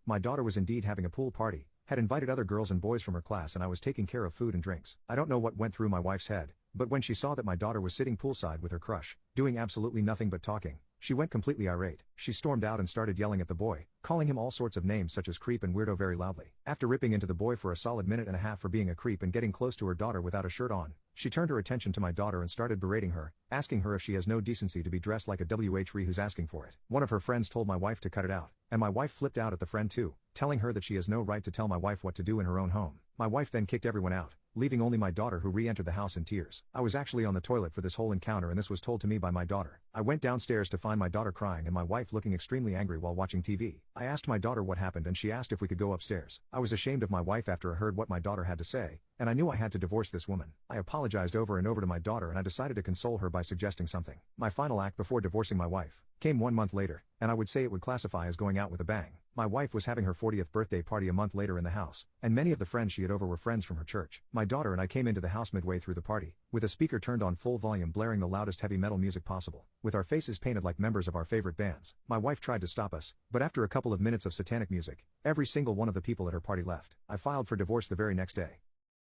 My daughter was indeed having a pool party, had invited other girls and boys from her class, and I was taking care of food and drinks. I don't know what went through my wife's head, but when she saw that my daughter was sitting poolside with her crush, doing absolutely nothing but talking, she went completely irate. She stormed out and started yelling at the boy, calling him all sorts of names such as creep and weirdo very loudly. After ripping into the boy for a solid minute and a half for being a creep and getting close to her daughter without a shirt on, she turned her attention to my daughter and started berating her, asking her if she has no decency to be dressed like a WH who's asking for it. One of her friends told my wife to cut it out, and my wife flipped out at the friend too, telling her that she has no right to tell my wife what to do in her own home. My wife then kicked everyone out, leaving only my daughter, who re-entered the house in tears. I was actually on the toilet for this whole encounter, and this was told to me by my daughter. I went downstairs to find my daughter crying and my wife looking extremely angry while watching TV. I asked my daughter what happened, and she asked if we could go upstairs. I was ashamed of my wife after I heard what my daughter had to say, and I knew I had to divorce this woman. I apologized over and over to my daughter, and I decided to console her by suggesting something. My final act before divorcing my wife came 1 month later, and I would say it would classify as going out with a bang. My wife was having her 40th birthday party a month later in the house, and many of the friends she had over were friends from her church. My daughter and I came into the house midway through the party, with a speaker turned on full volume blaring the loudest heavy metal music possible, with our faces painted like members of our favorite bands. My wife tried to stop us, but after a couple of minutes of satanic music, every single one of the people at her party left. I filed for divorce the very next day.